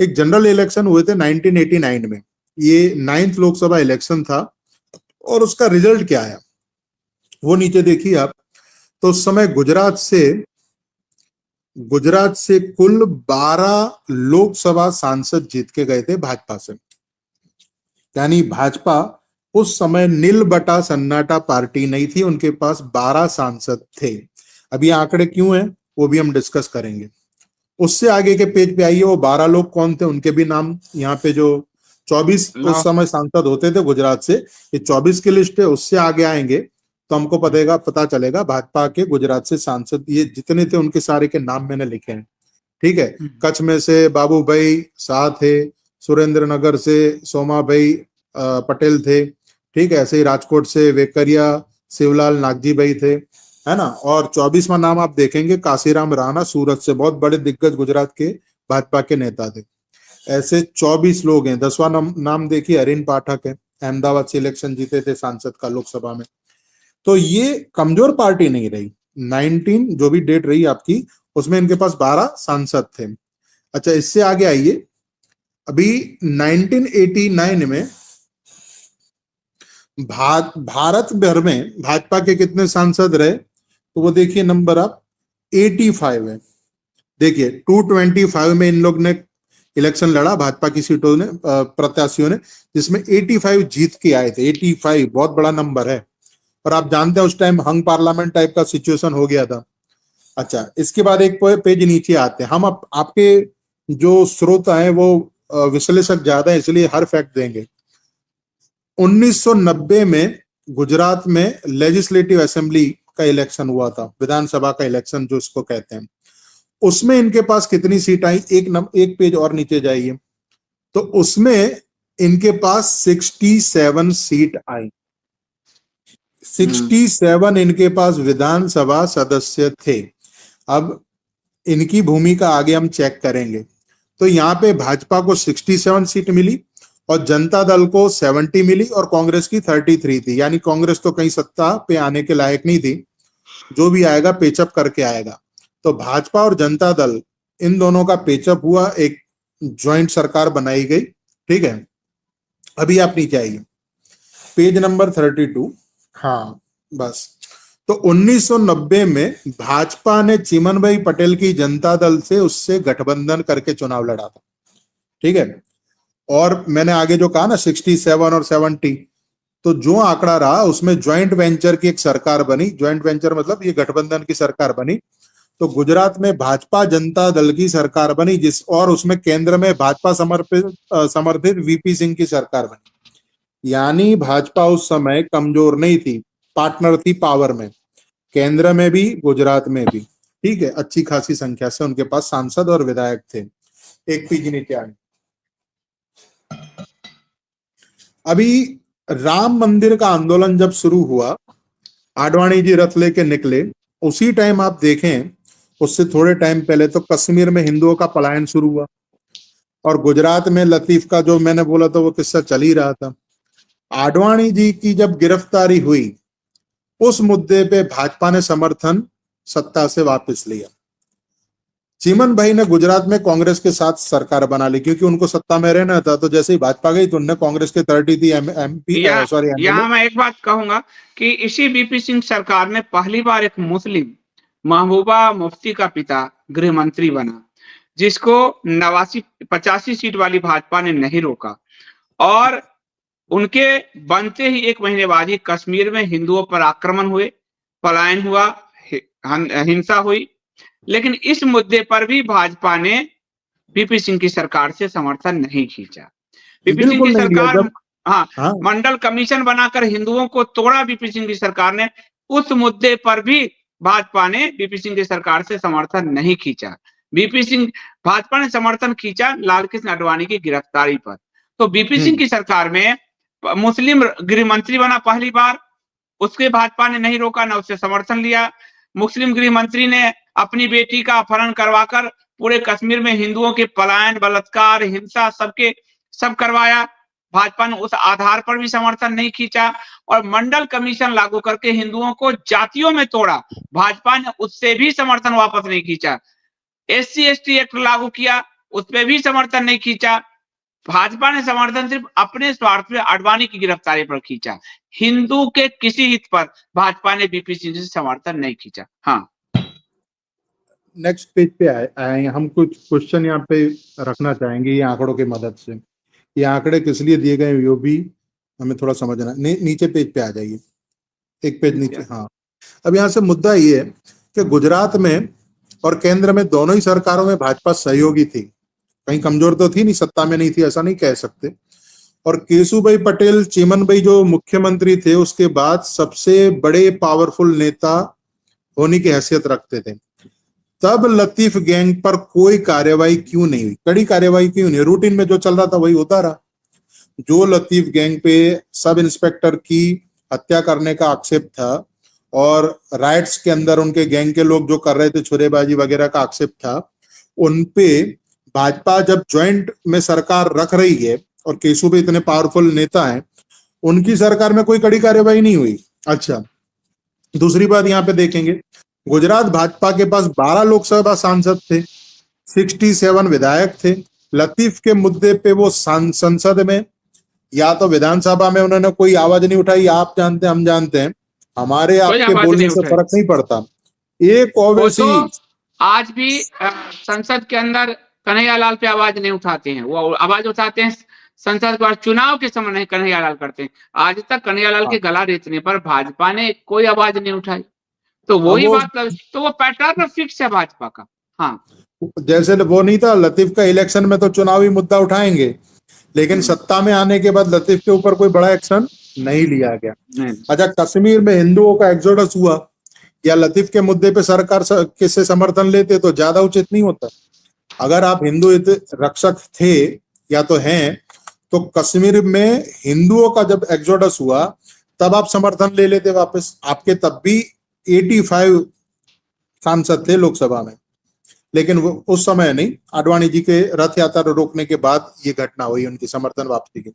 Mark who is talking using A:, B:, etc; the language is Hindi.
A: एक जनरल इलेक्शन हुए थे 1989 में, ये 9th लोकसभा इलेक्शन था, और उसका रिजल्ट क्या आया वो नीचे देखिए आप। तो उस समय गुजरात से कुल 12 लोकसभा सांसद जीत के गए थे भाजपा से, यानी भाजपा उस समय नील बटा सन्नाटा पार्टी नहीं थी, उनके पास 12 सांसद थे। अब ये आंकड़े क्यों हैं वो भी हम डिस्कस करेंगे। उससे आगे के पेज पे आइए, वो 12 लोग कौन थे, उनके भी नाम यहाँ पे, जो 24 उस समय सांसद होते थे गुजरात से, ये 24 की लिस्ट है। उससे आगे आएंगे तो हमको पता चलेगा भाजपा के गुजरात से सांसद ये जितने थे उनके सारे के नाम मैंने लिखे हैं, ठीक है। कच्छ में से बाबू भाई शाह थे, सुरेंद्र नगर से सोमा भाई पटेल थे, ठीक है। ऐसे ही राजकोट से वेकरिया शिवलाल नागजी भाई थे, है ना। और 24वां नाम आप देखेंगे काशीराम राणा, सूरत से, बहुत बड़े दिग्गज गुजरात के भाजपा के नेता थे। ऐसे 24 लोग हैं। 10वां नाम देखिए अरिन पाठक है, अहमदाबाद से इलेक्शन जीते थे सांसद का लोकसभा में। तो ये कमजोर पार्टी नहीं रही। 19 जो भी डेट रही आपकी, उसमें इनके पास 12 सांसद थे। अच्छा, इससे आगे आइए। अभी 1989 में भारत भर में भाजपा के कितने सांसद रहे, तो वो देखिए नंबर आप 85 है। देखिए 225 में इन लोग ने इलेक्शन लड़ा भाजपा की सीटों ने, प्रत्याशियों ने, जिसमें 85 जीत के आए थे। 85 बहुत बड़ा नंबर है, और आप जानते हैं उस टाइम हंग पार्लियामेंट टाइप का सिचुएशन हो गया था। अच्छा, इसके बाद एक पेज नीचे आते हैं हम। आपके जो श्रोता है वो विश्लेषक ज्यादा है, इसलिए हर फैक्ट देंगे। 1990 में गुजरात में लेजिस्लेटिव असेंबली का इलेक्शन हुआ था, विधानसभा का इलेक्शन जो इसको कहते हैं। उसमें इनके पास कितनी सीट आई, एक पेज और नीचे जाइए, तो उसमें इनके पास 67 सीट आई। 67 इनके पास विधानसभा सदस्य थे। अब इनकी भूमिका आगे हम चेक करेंगे। तो यहाँ पे भाजपा को 67 सीट मिली, और जनता दल को 70 मिली, और कांग्रेस की 33 थी। यानी कांग्रेस तो कहीं सत्ता पे आने के लायक नहीं थी, जो भी आएगा पेचअप करके आएगा। तो भाजपा और जनता दल इन दोनों का पेचअप हुआ, एक ज्वाइंट सरकार बनाई गई, ठीक है। अभी आप नीचे आइए, पेज नंबर 32। हाँ बस। तो 1990 में भाजपा ने चिमन भाई पटेल की जनता दल से उससे गठबंधन करके चुनाव लड़ा था, ठीक है। और मैंने आगे जो कहा ना 67 और 70, तो जो आंकड़ा रहा उसमें ज्वाइंट वेंचर की एक सरकार बनी। ज्वाइंट वेंचर मतलब ये गठबंधन की सरकार बनी। तो गुजरात में भाजपा जनता दल की सरकार बनी, और उसमें केंद्र में भाजपा समर्थित वीपी सिंह की सरकार बनी। यानी भाजपा उस समय कमजोर नहीं थी, पार्टनर थी पावर में, केंद्र में भी गुजरात में भी, ठीक है। अच्छी खासी संख्या से उनके पास सांसद और विधायक थे। एक पेज नीचे आए। अभी राम मंदिर का आंदोलन जब शुरू हुआ, आडवाणी जी रथ लेके निकले, उसी टाइम आप देखें, उससे थोड़े टाइम पहले तो कश्मीर में हिंदुओं का पलायन शुरू हुआ, और गुजरात में लतीफ का जो मैंने बोला था वो किस्सा चल ही रहा था। आडवाणी जी की जब गिरफ्तारी हुई, उस मुद्दे पे भाजपा ने समर्थन सत्ता से वापस लिया। चिमन भाई ने गुजरात में कांग्रेस के साथ सरकार बना ली, क्योंकि उनको सत्ता में रहना था। तो जैसे ही भाजपा गई तो उन्होंने कांग्रेस के 33 एमपी
B: यहाँ मैं एक बात कहूंगा कि इसी वीपी सिंह सरकार में पहली बार एक मुस्लिम, महबूबा मुफ्ती का पिता गृह मंत्री बना, जिसको 85 सीट वाली भाजपा ने नहीं रोका। और उनके बनते ही एक महीने बाद ही कश्मीर में हिंदुओं पर आक्रमण हुए, पलायन हुआ, हिंसा हुई। लेकिन इस मुद्दे पर भी भाजपा ने वीपी सिंह की सरकार से समर्थन नहीं खींचा। वीपी सिंह की सरकार मंडल कमीशन बनाकर हिंदुओं को तोड़ा वीपी सिंह की सरकार ने। उस मुद्दे पर भी भाजपा ने वीपी सिंह की सरकार से समर्थन नहीं खींचा। भाजपा ने समर्थन खींचा लाल कृष्ण आडवाणी की गिरफ्तारी पर। तो वीपी सिंह की सरकार में मुस्लिम गृह मंत्री बना पहली बार, उसके भाजपा ने नहीं रोका, ना उससे समर्थन लिया। मुस्लिम गृह मंत्री ने अपनी बेटी का अपहरण करवाकर पूरे कश्मीर में हिंदुओं के पलायन, बलात्कार, हिंसा सब करवाया। भाजपा ने उस आधार पर भी समर्थन नहीं खींचा, और मंडल कमीशन लागू करके हिंदुओं को जातियों में तोड़ा, भाजपा ने उससे भी समर्थन वापस नहीं खींचा। SC ST एक्ट लागू किया, उस पे भी समर्थन नहीं खींचा। भाजपा ने समर्थन सिर्फ अपने स्वार्थ पे आडवाणी की गिरफ्तारी पर खींचा। हिंदू के किसी हित पर भाजपा ने वीपी सिंह से समर्थन नहीं खींचा। हाँ,
A: नेक्स्ट पेज पे आए हम कुछ क्वेश्चन यहाँ पे रखना चाहेंगे ये आंकड़ों की मदद से। ये आंकड़े किस लिए दिए गए वो भी हमें थोड़ा समझना। नीचे पेज पे आ जाइए, एक पेज नीचे। हाँ, अब यहाँ से मुद्दा ये है कि गुजरात में और केंद्र में दोनों ही सरकारों में भाजपा सहयोगी थी, कहीं कमजोर तो थी नहीं, सत्ता में नहीं थी ऐसा नहीं कह सकते। और केशुभाई पटेल चिमनभाई जो मुख्यमंत्री थे उसके बाद सबसे बड़े पावरफुल नेता होने की हैसियत रखते थे। तब लतीफ गैंग पर कोई कार्यवाही क्यों नहीं हुई, कड़ी कार्यवाही क्यों नहीं? रूटीन में जो चल रहा था वही होता रहा। जो लतीफ गैंग पे सब इंस्पेक्टर की हत्या करने का आक्षेप था और राइट्स के अंदर उनके गैंग के लोग जो कर रहे थे छुरेबाजी वगैरह का आक्षेप था, उनपे भाजपा जब ज्वाइंट में सरकार रख रही है और केशुभाई इतने पावरफुल नेता हैं, उनकी सरकार में कोई कड़ी कार्यवाही नहीं हुई। अच्छा, दूसरी बात यहाँ पे देखेंगे, गुजरात भाजपा के पास 12 लोकसभा सांसद थे, 67 विधायक थे। लतीफ के मुद्दे पे वो संसद में या तो विधानसभा में उन्होंने कोई आवाज नहीं उठाई। आप जानते हैं, हम जानते हैं, हमारे आपके बोलने से फर्क नहीं पड़ता। एक ओवैसी
B: तो आज भी संसद के अंदर कन्हैयालाल पे आवाज नहीं उठाते हैं, वो आवाज उठाते हैं संसद के बाद चुनाव के समय नहीं कन्हैयालाल करते हैं। आज तक कन्हैयालाल के गला रेतने पर भाजपा ने कोई आवाज नहीं उठाई। तो वही बात, तो वो पैटर्न फिक्स है भाजपा का। हाँ,
A: जैसे वो नहीं था लतीफ का, इलेक्शन में तो चुनावी मुद्दा उठाएंगे, लेकिन सत्ता में आने के बाद लतीफ के ऊपर कोई बड़ा एक्शन नहीं लिया गया। अच्छा, कश्मीर में हिंदुओं का एक्सोडस हुआ या लतीफ के मुद्दे पे सरकार किससे समर्थन लेते तो ज्यादा उचित नहीं होता? अगर आप हिंदू रक्षक थे या तो हैं, तो कश्मीर में हिंदुओं का जब एक्सोडस हुआ तब आप समर्थन ले लेते वापस। आपके तब भी 85 सांसद थे लोकसभा में, लेकिन वो उस समय नहीं, आडवाणी जी के रथ यात्रा रोकने के बाद ये घटना हुई उनकी समर्थन वापसी की।